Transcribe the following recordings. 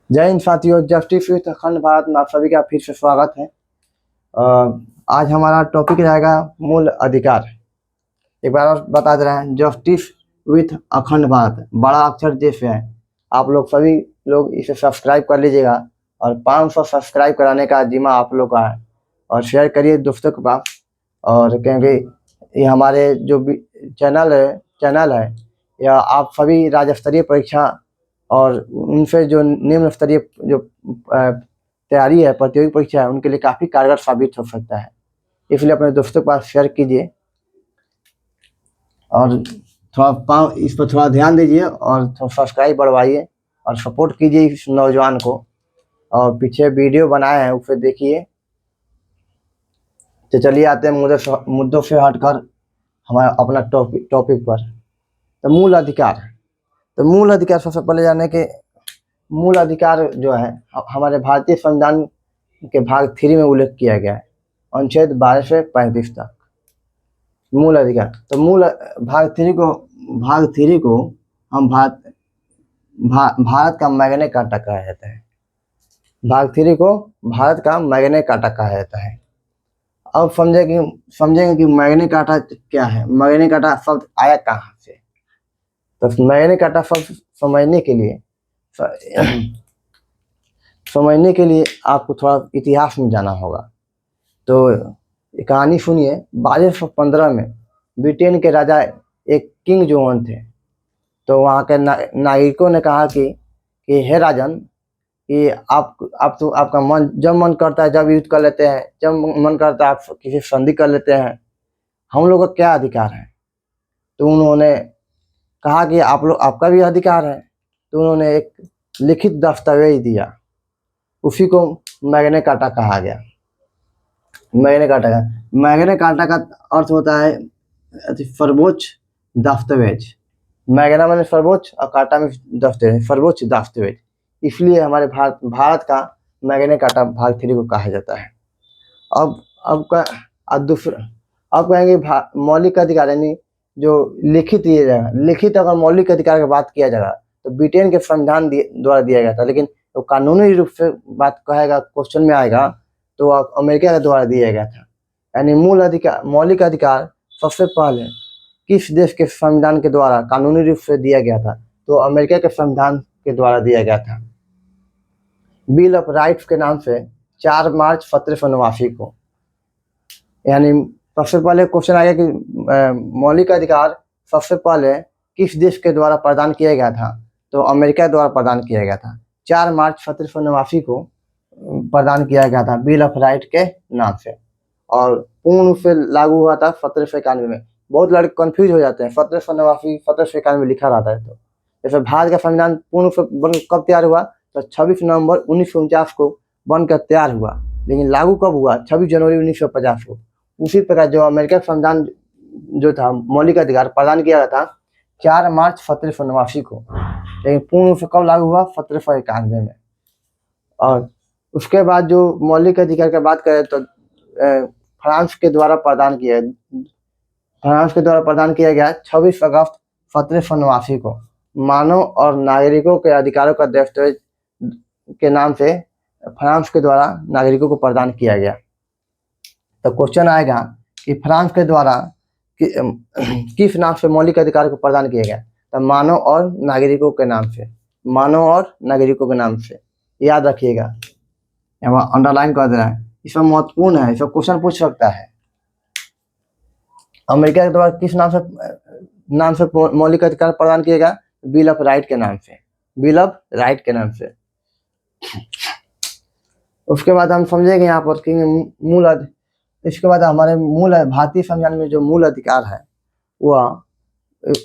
जय हिंद साथियों, justice with अखंड भारत में आप सभी का फिर से स्वागत है। आज हमारा टॉपिक रहेगा मूल अधिकार। एक बार और बता दे रहे हैं, जस्टिस विथ अखंड भारत, बड़ा अक्षर जैसे है। आप लोग सभी लोग इसे सब्सक्राइब कर लीजिएगा और 500 सब्सक्राइब कराने का जिम्मा आप लोग का है। और शेयर करिए दोस्तों के पास। और क्योंकि ये हमारे जो भी चैनल है या आप सभी राज्य स्तरीय परीक्षा और उनसे जो निम्न स्तरीय जो तैयारी है, प्रतियोगी परीक्षा है, उनके लिए काफ़ी कारगर साबित हो सकता है। इसलिए अपने दोस्तों के पास शेयर कीजिए और इस पर थोड़ा ध्यान दीजिए और सब्सक्राइब बढ़वाइए और सपोर्ट कीजिए इस नौजवान को। और पीछे वीडियो बनाए हैं उसे देखिए। तो चलिए आते हैं मुद्दों से हटकर हमारा अपना टॉपिक पर। तो मूल अधिकार। तो मूल अधिकार सबसे पहले जाने के मूल अधिकार जो है हमारे भारतीय संविधान के भाग 3 में उल्लेख किया गया है, अनुच्छेद 12 से 35 तक मूल अधिकार। तो भाग 3 को हम भारत का मैग्ना कार्टा कहा जाता है। भाग 3 को भारत का मैग्ना कार्टा कहा जाता है। अब समझेंगे कि मैग्ना कार्टा क्या है। मैग्ना कार्टा शब्द आया कहाँ से। तो मैग्ना कार्टा शब्द समझने के लिए आपको थोड़ा इतिहास में जाना होगा। तो कहानी सुनिए। 1215 में ब्रिटेन के राजा एक किंग जोन थे। तो वहाँ के नागरिकों ने कहा कि हे राजन, कि आपका जब मन करता है जब युद्ध कर लेते हैं, जब मन करता है आप किसी संधि कर लेते हैं, हम लोग का क्या अधिकार है। तो उन्होंने कहा कि आपका भी अधिकार है। तो उन्होंने एक लिखित दस्तावेज दिया, उसी को मैग्ना कार्टा कहा गया। मैग्ना कार्टा का अर्थ होता है सर्वोच्च दस्तावेज। मैग्ना माने सर्वोच्च और कार्टा में दस्तावेज, सर्वोच्च दस्तावेज। इसलिए हमारे भारत का मैग्ना कार्टा भाग 3 को कहा जाता है। अब कहेंगे मौलिक अधिकार, यानी जो लिखित दिया जाएगा। लिखित अगर मौलिक अधिकार की बात किया जाएगा तो ब्रिटेन के संविधान द्वारा दिया गया था, लेकिन तो कानूनी रूप से बात कहेगा, क्वेश्चन में आएगा तो अमेरिका के द्वारा दिया गया था। यानी मौलिक अधिकार सबसे पहले किस देश के संविधान के द्वारा कानूनी रूप से दिया गया था, तो अमेरिका के संविधान के द्वारा दिया गया था। बिल ऑफ राइट्स के नाम से 4 मार्च 1789 को। यानी सबसे पहले क्वेश्चन आएगा कि मौलिक अधिकार सबसे पहले किस देश के द्वारा प्रदान किया गया था, तो अमेरिका द्वारा प्रदान किया गया था। 4 मार्च 1789 को प्रदान किया गया था बिल ऑफ राइट के नाम से, और पूर्ण रूप से लागू हुआ था 1791 में। बहुत लड़के कंफ्यूज हो जाते हैं, 1789 1791 लिखा रहता है। तो जैसे भारत का संविधान पूर्ण रूप से कब तैयार हुआ, तो 26 नवंबर 1949 को बनकर तैयार हुआ, लेकिन लागू कब हुआ, 26 जनवरी 1950 को। उसी प्रकार जो अमेरिका संविधान जो था मौलिक अधिकार प्रदान किया गया था 4 मार्च 1789 को, लेकिन पूर्ण रूप से कब लागू हुआ, 1791 में। और उसके बाद जो मौलिक अधिकार की बात करें तो फ्रांस के द्वारा प्रदान किया गया 26 अगस्त 1789 को मानव और नागरिकों के अधिकारों का दस्तावेज के नाम से फ्रांस के द्वारा नागरिकों को प्रदान किया गया। तो क्वेश्चन आएगा कि फ्रांस के द्वारा किस नाम से मौलिक अधिकार को प्रदान किया गया, तो मानव और नागरिकों के नाम से। याद रखिएगा, यहाँ अंडरलाइन कर देना है, इसमें महत्वपूर्ण है, इसमें क्वेश्चन पूछ सकता है। अमेरिका के द्वारा किस नाम से मौलिक अधिकार प्रदान किया गया, बिल ऑफ राइट के नाम से। उसके बाद हम समझेंगे यहाँ पर कि इसके बाद हमारे भारतीय संविधान में जो मूल अधिकार है वह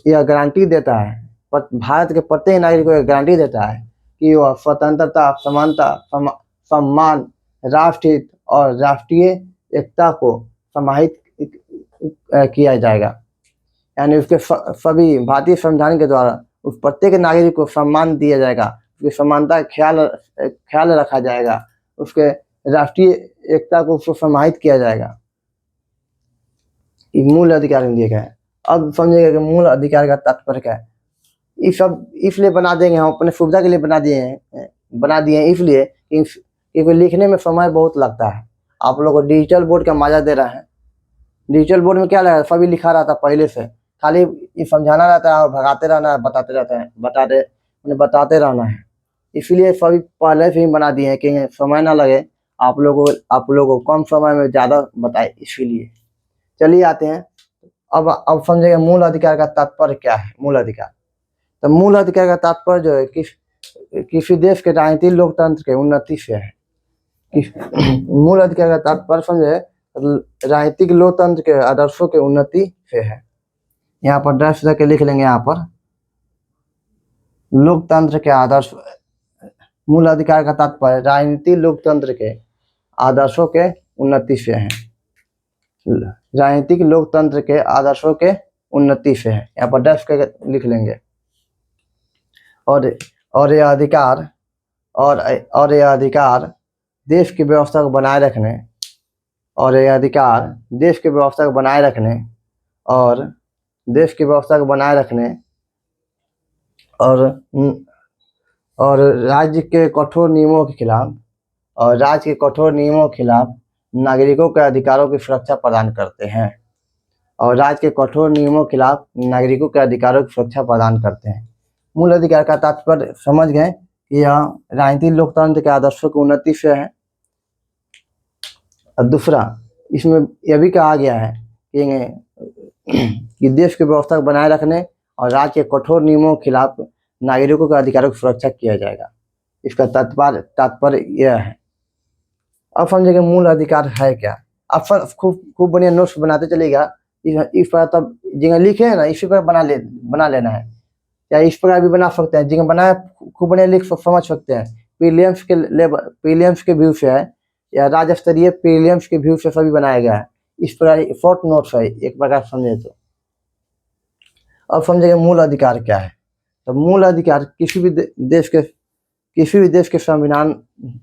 यह गारंटी देता है, भारत के प्रत्येक नागरिक को गारंटी देता है कि वह स्वतंत्रता, समानता, सम्मान, राष्ट्रहित और राष्ट्रीय एकता को समाहित किया जाएगा। यानी उसके सभी भारतीय संविधान के द्वारा उस प्रत्येक नागरिक को सम्मान दिया जाएगा, उसकी समानता ख्याल रखा जाएगा, उसके राष्ट्रीय एकता को उसको समाहित किया जाएगा। मूल अधिकार में दिया गया है। अब समझिएगा कि मूल अधिकार का तात्पर्य क्या है। ये सब इसलिए बना देंगे, हम अपने सुविधा के लिए बना दिए हैं बना दिए हैं इसलिए क्योंकि लिखने में समय बहुत लगता है। आप लोग को डिजिटल बोर्ड का मजा दे रहा है। डिजिटल बोर्ड में क्या लगा, सभी लिखा रहता पहले से, खाली ये समझाना रहता है और भगाते रहना है, बताते रहते हैं, उन्हें बताते रहना है। इसलिए सभी पहले से ही बना दिए हैं कि समय ना लगे, आप लोगों को कम समय में ज़्यादा बताए, इसलिए। चलिए आते हैं अब समझेंगे मूल अधिकार का तात्पर्य क्या है। मूल अधिकार, तो मूल अधिकार का तात्पर्य जो है किसी देश के राजनीतिक लोकतंत्र के उन्नति से है। मूल अधिकार का तात्पर्य समझे राजनीतिक लोकतंत्र के आदर्शों के उन्नति से है। यहाँ पर ड्राफ्ट करके लिख लेंगे। यहाँ पर लोकतंत्र के आदर्श, मूल अधिकार का तात्पर्य राजनीतिक लोकतंत्र के आदर्शों के उन्नति से है। राजनीतिक लोकतंत्र के आदर्शों के उन्नति से है। यहाँ पर ड्राफ्ट करके लिख लेंगे। और यह अधिकार देश की व्यवस्था को बनाए रखने, और यह अधिकार देश की व्यवस्था को बनाए रखने और देश की व्यवस्था को बनाए रखने और राज्य के कठोर नियमों के खिलाफ नागरिकों के अधिकारों की सुरक्षा प्रदान करते हैं। और राज्य के कठोर नियमों के खिलाफ नागरिकों के अधिकारों की सुरक्षा प्रदान करते हैं। मूल अधिकार का तात्पर्य समझ गए कि यह राजनीतिक लोकतंत्र के आदर्शों की उन्नति से है। और दूसरा, इसमें यह भी कहा गया है कि देश की व्यवस्था को बनाए रखने और राज्य के कठोर नियमों के खिलाफ नागरिकों के अधिकारों की सुरक्षा किया जाएगा। इसका तात्पर्य यह है। अब समझेंगे मूल अधिकार है क्या। अब खूब बढ़िया नोट्स बनाते चलेगा। इस पर तब जिन्हें लिखे है ना, इसी पर बना लेना है, या इस प्रकार भी बना सकते हैं। जिन्हें बनाया खूब बढ़िया लिख समझ सकते हैं। प्रीलिम्स के व्यू से है या राज्य स्तरीय प्रीलिम्स के व्यू से सभी बनाया गया है। इस प्रकार शॉर्ट नोट्स है, एक प्रकार समझे तो। अब समझेंगे मूल अधिकार क्या है। तो मूल अधिकार किसी भी देश के संविधान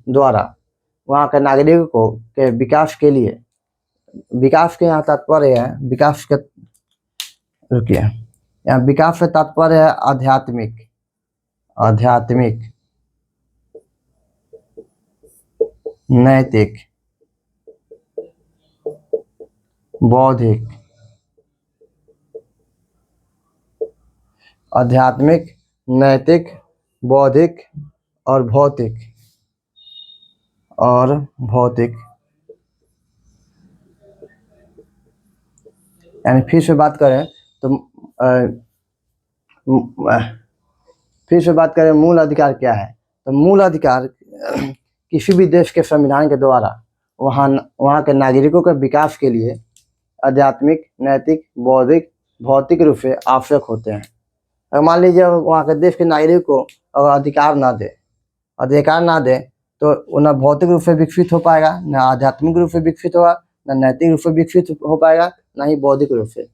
द्वारा वहाँ के नागरिकों के विकास के लिए, विकास के यहाँ तात्पर्य है विकास के, रुकिए, यहाँ विकास से तात्पर्य है आध्यात्मिक, नैतिक, बौद्धिक, आध्यात्मिक, नैतिक, बौद्धिक और भौतिक। यानी फिर से बात करें मूल अधिकार क्या है। तो मूल अधिकार किसी भी देश के संविधान के द्वारा वहाँ के नागरिकों के विकास के लिए आध्यात्मिक, नैतिक, बौद्धिक, भौतिक रूप से आवश्यक होते हैं। अगर मान लीजिए वहाँ के देश के नागरिक को अगर अधिकार ना दे तो न भौतिक रूप से विकसित हो पाएगा, न आध्यात्मिक रूप से विकसित होगा, न नैतिक रूप से विकसित हो पाएगा, ना ही बौद्धिक रूप से।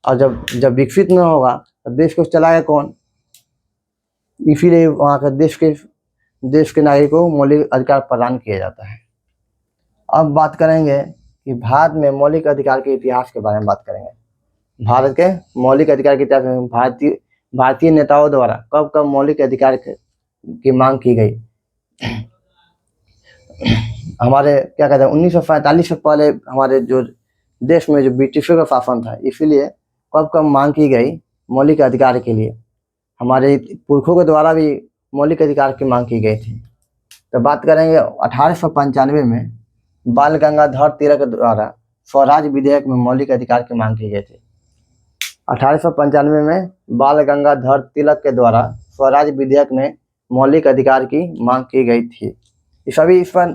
और जब विकसित न होगा तो देश को चलाएगा कौन। इसीलिए वहाँ के देश के नागरिकों को मौलिक अधिकार प्रदान किया जाता है। अब बात करेंगे कि भारत में मौलिक अधिकार के इतिहास के बारे में बात करेंगे। भारत के मौलिक अधिकार के इतिहास में भारतीय नेताओं द्वारा कब मौलिक अधिकार की मांग की गई। हमारे क्या कहते हैं 1947 से पहले हमारे जो देश में जो ब्रिटिशों का शासन था, इसीलिए कब मांग की गई मौलिक अधिकार के लिए। हमारे पुरखों के द्वारा भी मौलिक अधिकार की मांग की गई थी। तो बात करेंगे 1895 में बाल गंगाधर तिलक द्वारा स्वराज विधेयक में मौलिक अधिकार की मांग की गई थी। 1895 में बाल गंगाधर तिलक के द्वारा स्वराज विधेयक में मौलिक अधिकार की मांग की गई थी। सभी इस पर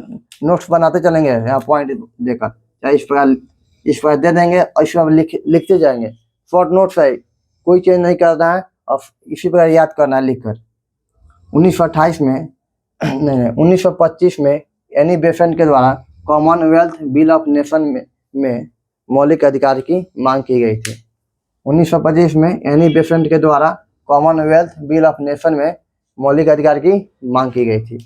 नोट्स बनाते चलेंगे, यहाँ पॉइंट देकर, या इस पर दे देंगे और इस पर लिखते जाएंगे। शॉर्ट नोट्स है, कोई चेंज नहीं करना है और इसी प्रकार याद करना है लिखकर। 1925 में एनी बेसेंट के द्वारा कॉमनवेल्थ बिल ऑफ नेशन में मौलिक अधिकार की मांग की गई थी। 1925 में एनी बेसेंट के द्वारा कॉमनवेल्थ बिल ऑफ नेशन में मौलिक अधिकार की मांग की गई थी।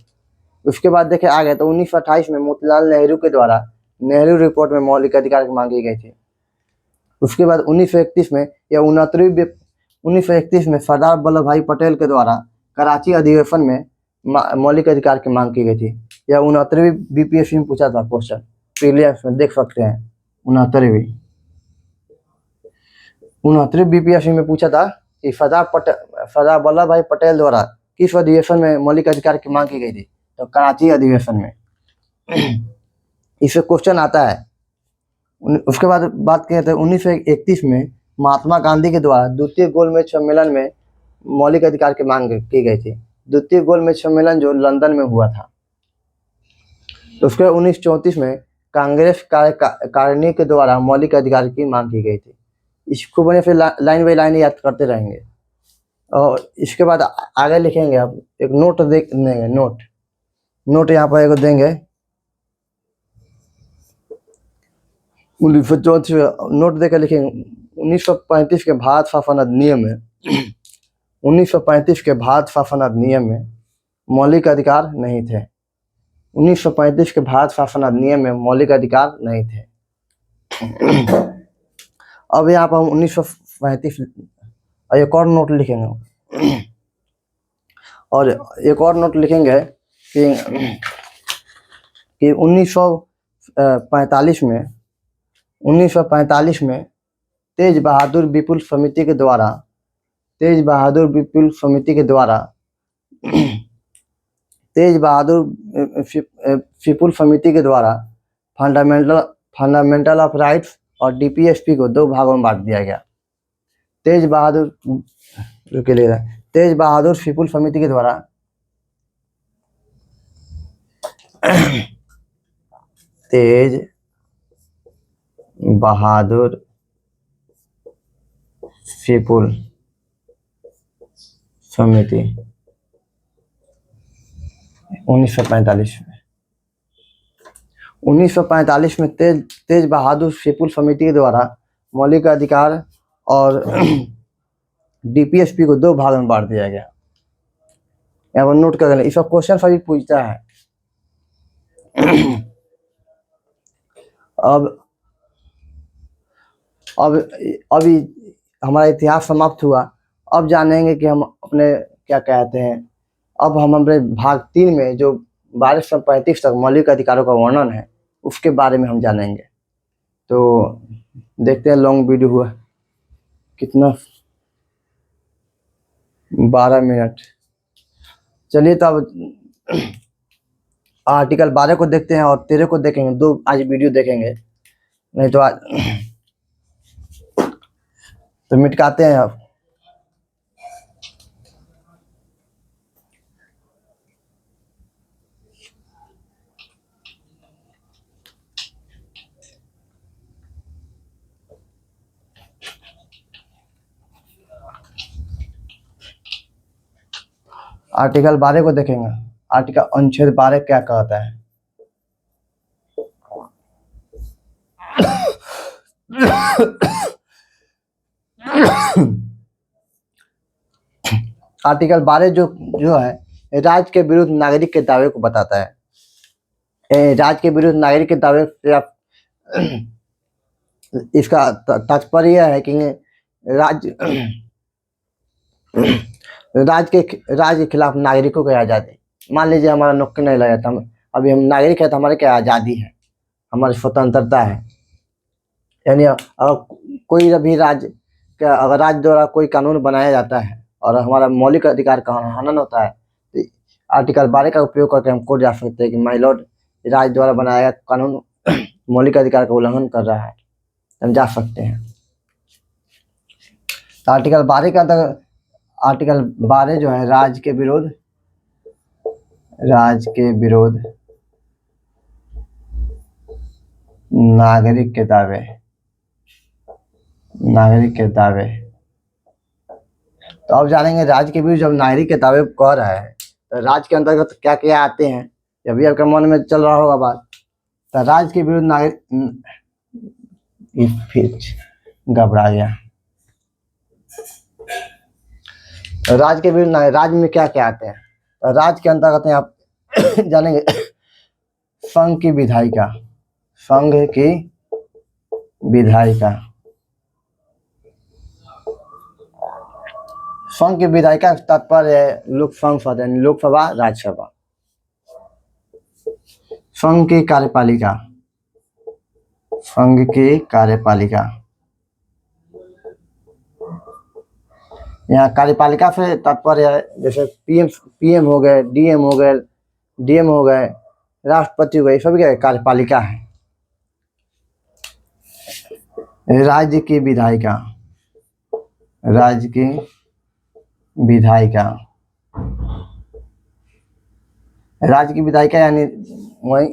उसके बाद देखें आगे तो 1928 में मोतीलाल नेहरू के द्वारा नेहरू रिपोर्ट में मौलिक अधिकार की मांग की गई थी। उसके बाद 1931 में या 1931 में सरदार वल्लभ भाई पटेल के द्वारा कराची अधिवेशन में मौलिक अधिकार की मांग की गई थी। यह 69वीं बीपीएससी में पूछा था क्वेश्चन, प्रीलिम्स में देख सकते हैं। 69वीं बीपीएससी में पूछा था कि सरदार वल्लभ भाई पटेल द्वारा किस अधिवेशन में मौलिक अधिकार की मांग की गई थी, तो कराची अधिवेशन में इससे क्वेश्चन आता है। उसके बाद बात करें तो 1931 में महात्मा गांधी के द्वारा द्वितीय गोलमेज सम्मेलन में मौलिक अधिकार की मांग की गई थी। द्वितीय गोलमेज सम्मेलन जो लंदन में हुआ था। तो उसके 1934 में कांग्रेस कार्यकारिणी के द्वारा मौलिक अधिकार की मांग की गई थी। इसको बने फिर लाइन बाई लाइन याद करते रहेंगे। और इसके बाद आगे लिखेंगे, आप एक नोट देख देंगे, नोट यहाँ पर एक देंगे। 1934 नोट देकर लिखेंगे। 1935 के भारत शासन अधिनियम में 1935 के भारत शासन अधिनियम में मौलिक अधिकार नहीं थे। 1935 के भारत शासन अधिनियम में मौलिक अधिकार नहीं थे। अब यहाँ पर हम 1935 एक और नोट लिखेंगे, और एक और नोट लिखेंगे कि 1945 में तेज बहादुर विपुल समिति के द्वारा तेज बहादुर विपुल समिति के द्वारा फंडामेंटल ऑफ राइट्स और डीपीएसपी को 2 भागों में बांट दिया गया। तेज बहादुर विपुल समिति के द्वारा तेज बहादुर विपुल समिति 1945 में तेज बहादुर विपुल समिति के द्वारा मौलिक अधिकार और डीपीएसपी को 2 भाग में बांट दिया गया। यहाँ पर नोट कर लें, इसका क्वेश्चन सभी पूछता है। अभी हमारा इतिहास समाप्त हुआ। अब जानेंगे कि हम अपने क्या कहते हैं। अब हम अपने भाग 3 में जो 1235 तक मौलिक अधिकारों का वर्णन है उसके बारे में हम जानेंगे। तो देखते हैं, लॉन्ग वीडियो हुआ कितना, 12 मिनट। चलिए तब आर्टिकल 12 को देखते हैं और 13 को देखेंगे। 2 आज वीडियो देखेंगे, नहीं तो आज तो मिटकाते हैं। अब आर्टिकल 12 को देखेंगे। आर्टिकल अनुच्छेद 12 क्या कहता है। आर्टिकल 12 जो है राज्य के विरुद्ध नागरिक के दावे को बताता है। राज्य के विरुद्ध नागरिक के दावे से आप इसका तात्पर्य यह है कि राज्य के खिलाफ नागरिकों की आज़ादी। मान लीजिए हमारा नौकरी नहीं लगा था, अभी हम नागरिक है तो हमारे क्या आज़ादी है, हमारी स्वतंत्रता है। यानी अगर कोई भी अगर राज्य द्वारा कोई कानून बनाया जाता है और हमारा मौलिक अधिकार का हनन होता है तो आर्टिकल 12 का उपयोग करके हम कोर्ट जा सकते हैं कि माय लॉर्ड, राज्य द्वारा बनाया कानून मौलिक अधिकार का उल्लंघन कर रहा है, हम जा सकते हैं। तो आर्टिकल 12 जो है राज्य के विरोध नागरिक के दावे। तो अब जानेंगे राज्य के विरुद्ध जब नागरिक के दावे कह रहा है तो राज्य के अंतर्गत क्या क्या आते हैं। अभी आपके मन में चल रहा होगा बात। तो राज्य के विरुद्ध नागरिक, घबरा गया। राज्य के विरुद्ध राज्य में क्या क्या आते हैं। तो राज्य के अंतर्गत आप जानेंगे संघ की विधायिका, संघ की विधायिका तात्पर्य है लोक संसद यानी लोकसभा राज्यसभा। संघ की कार्यपालिका, संघ की कार्यपालिका, यहाँ कार्यपालिका से तात्पर्य है जैसे पीएम हो गए, डीएम हो गए, राष्ट्रपति हो गए, सभी क्या कार्यपालिका है। राज्य की विधायिका, राज्य की विधायिका, राज्य की विधायिका यानी वही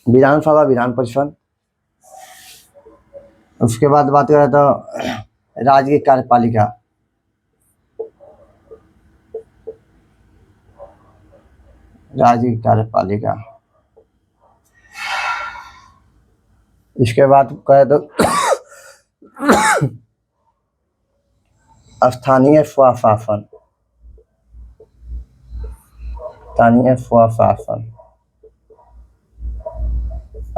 विधानसभा, विधान परिषद। उसके बाद बात करें तो राज्य की कार्यपालिका, राज्य की कार्यपालिका। इसके बाद कहें तो स्थानीय स्वशासन, स्थानीय स्वशासन।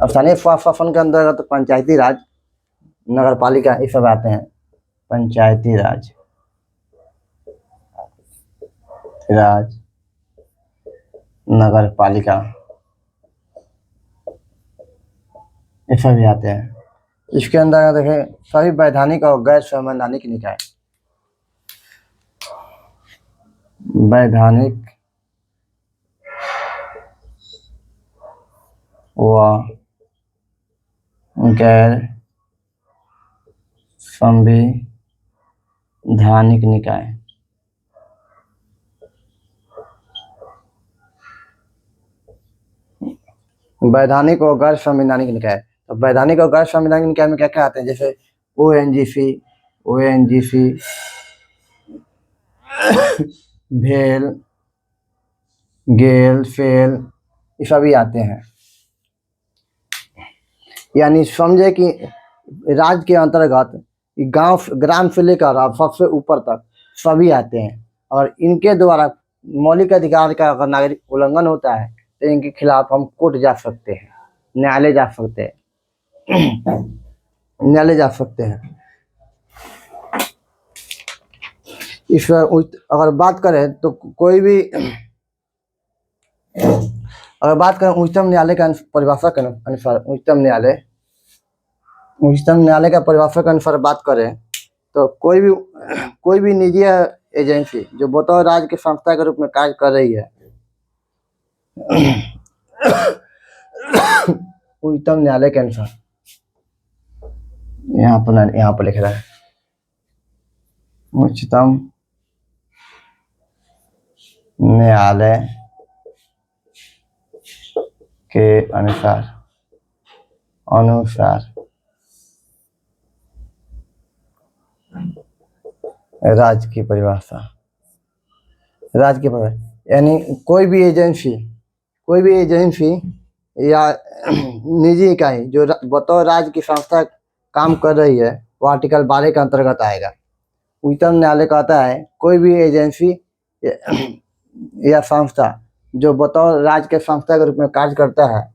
स्थानीय स्वशासन के अंतर्गत पंचायती राज, नगर पालिका ये सब आते हैं। पंचायती राज, नगर पालिका ये सभी आते हैं। इसके अंदर देखें सभी वैधानिक और गैर संवैधानिक निकाय, वैधानिक व गैर संवैधानिक निकाय। वैधानिक और गैर संवैधानिक निकाय, तो वैधानिक और गैर संवैधानिक निकाय में क्या क्या आते हैं जैसे ओएनजीसी, भेल, गेल, फेल ये सभी आते हैं। यानी समझे कि राज्य के अंतर्गत गांव ग्राम से लेकर अब सबसे ऊपर तक सभी आते हैं और इनके द्वारा मौलिक अधिकार का अगर नागरिक उल्लंघन होता है तो इनके खिलाफ हम कोर्ट जा सकते हैं, न्यायालय जा सकते हैं, न्यायालय जा सकते हैं। इस अगर बात करें तो कोई भी अगर बात करें उच्चतम न्यायालय का परिभाषा के अनुसार, उच्चतम न्यायालय का परिभाषा के अनुसार बात करें तो कोई भी निजी एजेंसी जो बतौर राज्य की संस्था के रूप में कार्य कर रही है उच्चतम न्यायालय के अनुसार, यहाँ पर लिख रहा है उच्चतम न्यायालय के अनुसार राज्य की परिभाषा, यानी कोई भी एजेंसी या निजी इकाई जो बतौर राज्य की संस्था काम कर रही है वो आर्टिकल 12 के अंतर्गत आएगा। उच्चतम न्यायालय कहता है कोई भी एजेंसी या संस्था जो बतौर राज्य के संस्था के रूप में कार्य करता है,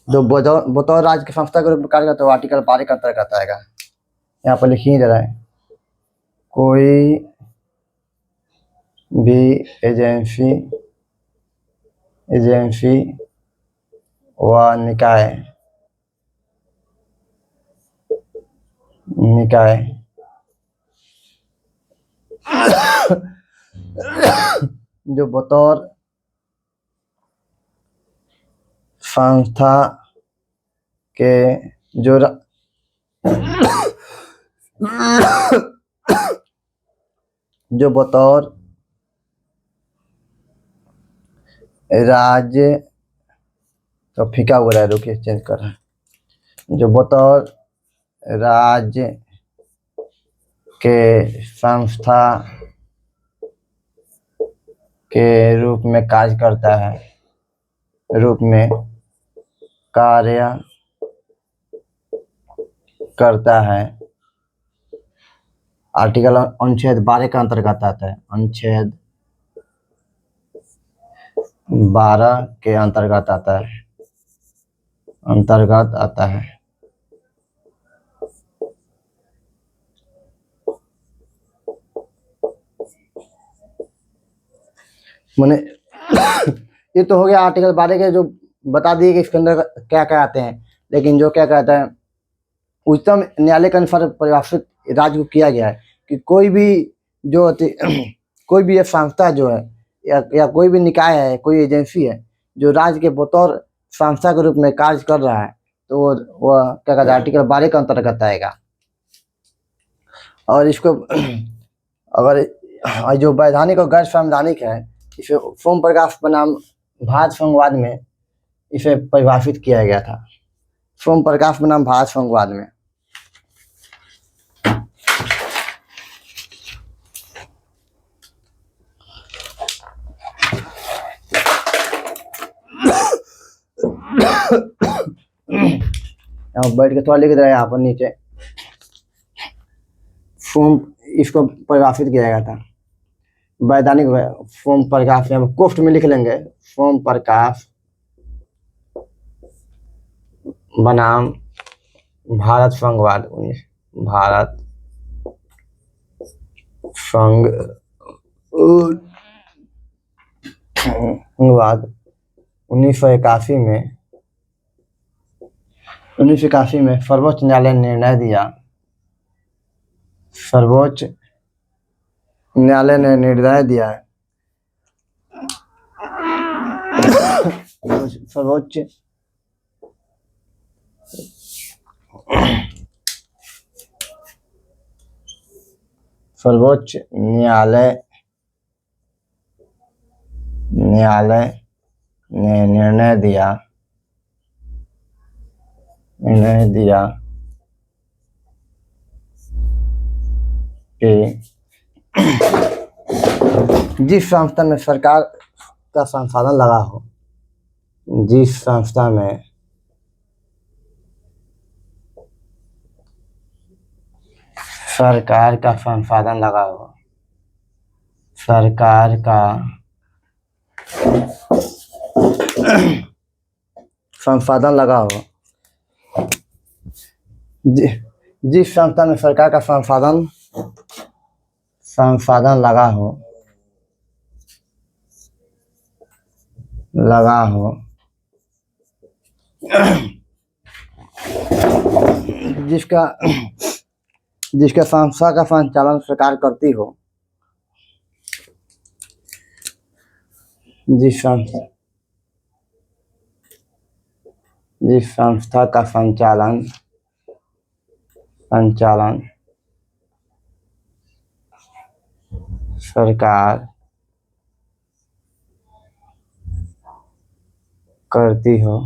जो बतौर राज्य की संस्था के रूप में कार्य करता है वो आर्टिकल 12 के अंतर्गत आएगा। यहाँ पर लिखिए जरा, कोई भी एजेंसी व निकाय जो बतौर संस्था के जो बतौर राज्य, तो फीका हो रहा है, रुकिए चेंज कर रहा है, जो बतौर राज्य के संस्था के रूप में कार्य करता है, आर्टिकल अनुच्छेद 12 का अंतर्गत आता है, अनुच्छेद 12 के अंतर्गत आता है। मैंने ये तो हो गया आर्टिकल 12 के, जो बता दिए कि इसके अंदर क्या क्या आते हैं। लेकिन जो क्या कहता है, उच्चतम न्यायालय के अनुसार परिभाषित राज्य को किया गया है कि कोई भी जो कोई भी एक संस्था जो है या कोई भी निकाय है, कोई एजेंसी है जो राज्य के बतौर संस्था के रूप में कार्य कर रहा है, तो वह क्या कहता है आर्टिकल 12 के अंतर्गत आएगा। और इसको अगर जो वैधानिक और गैर संवैधानिक है, इसे सोम प्रकाश बनाम भारत संघवाद में इसे परिभाषित किया गया था। सोम प्रकाश बनाम भारत संघवाद में। बैठ के थोड़ा लिख दे यहाँ पर नीचे। सोम इसको परिभाषित किया गया था वैधानिक सोम प्रकाश, हम कोष्ठ में लिख लेंगे सोम प्रकाश बनाम भारत संघवाद, भारत संघवाद 1981 में सर्वोच्च न्यायालय ने निर्णय दिया, सर्वोच्च न्यायालय ने निर्णय दिया है सर्वोच्च न्यायालय ने निर्णय दिया कि जिस संस्था में सरकार का संसाधन लगा हो, जिस संस्था में सरकार का संसाधन लगा हो, सरकार का संसाधन लगा हो, जिस संस्था में सरकार का संसाधन लगा हो जिसका संस्था का संचालन सरकार करती हो, जिस संस्था का संचालन सरकार करती हो,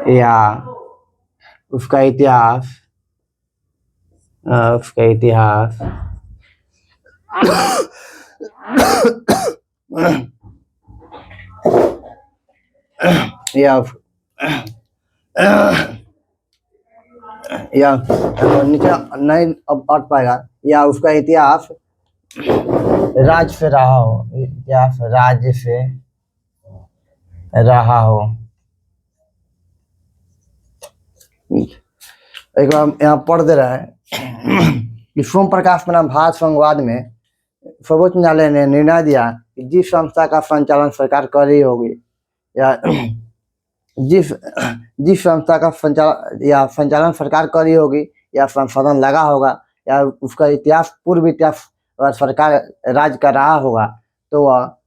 या उसका इतिहास या नीचे नहीं अब अट पाएगा, या उसका इतिहास राज्य से रहा हो, इतिहास राज्य से रहा हो। एक बार यहाँ पढ़ दे रहा है कि सोम प्रकाश बनाम भारत संघवाद में सर्वोच्च न्यायालय ने निर्णय दिया कि जिस संस्था का संचालन सरकार कर रही होगी, या जिस संस्था का संचालन सरकार कर रही होगी, या संसाधन लगा होगा, या उसका इतिहास पूर्व इतिहास अगर सरकार राज्य का रहा होगा, तो वह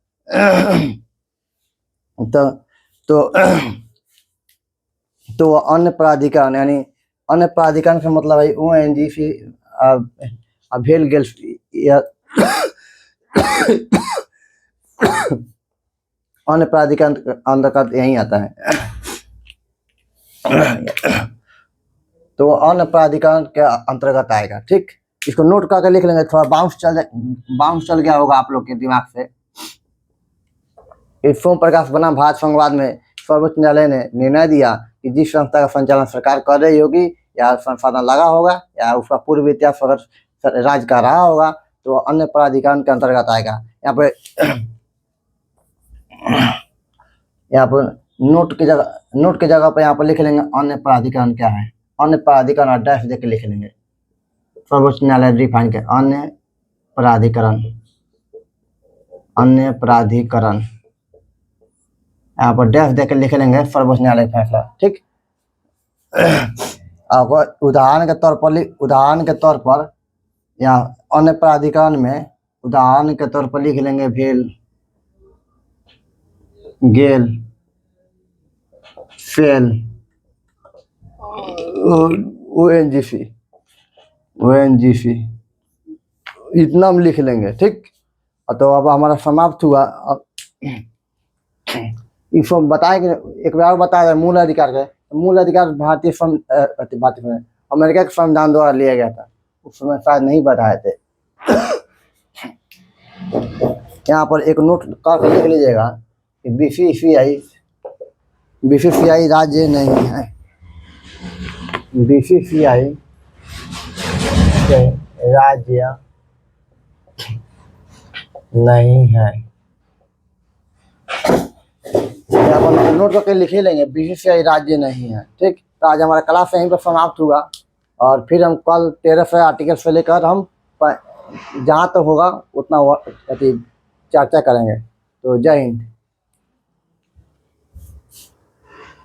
तो अन्य प्राधिकरण, यानी अन्य प्राधिकरण का मतलब है ONGC, भेल गेल या अन्य प्राधिकरण अंतर्गत यही आता है। तो अन्य प्राधिकरण के अंतर्गत आएगा। ठीक, इसको नोट करके लिख लेंगे, थोड़ा बाउंस चल गया होगा आप लोग के दिमाग से। सोम प्रकाश बनाम भारत संघवाद में सर्वोच्च न्यायालय ने निर्णय दिया कि जिस संस्था का संचालन सरकार कर रही होगी, या संसाधन लगा होगा, या उसका पूर्व इतिहास अगर राज्य का रहा होगा, तो अन्य प्राधिकरण के अंतर्गत आएगा। यहाँ पर नोट की जगह पे यहाँ पर लिख लेंगे अन्य प्राधिकरण क्या है। अन्य प्राधिकरण और डैश देके लिख लेंगे। सर्वोच्च न्यायालय डिफाइन के अन्य प्राधिकरण अन्य प्राधिकरण, यहाँ पर डैश देकर लिख लेंगे सर्वोच्च न्यायालय का फैसला। ठीक, अगर उदाहरण के तौर पर यहाँ अन्य प्राधिकरण में उदाहरण के तौर पर लिख लेंगे भेल, गेल, फेल, ओएनजीसी, इतना हम लिख लेंगे। ठीक, तो अब हमारा समाप्त हुआ। इसको बताएंगे, एक बार बताया जाए मूल अधिकार का। मूल अधिकार भारतीय अमेरिका के संविधान द्वारा लिया गया था, उस समय शायद नहीं बताए थे। यहाँ पर एक नोट करके लिख लीजिएगा कि बीसीसीआई राज्य नहीं है, बीसीसीआई राज्य नहीं है। यहाँ पर नोट करके लिख ही लेंगे बीसीसीआई राज्य नहीं है। ठीक, तो आज हमारा क्लास यहीं पर समाप्त हुआ, और फिर हम कल 13 से आर्टिकल से लेकर हम जहाँ तक होगा उतना चर्चा करेंगे। तो जय हिंद।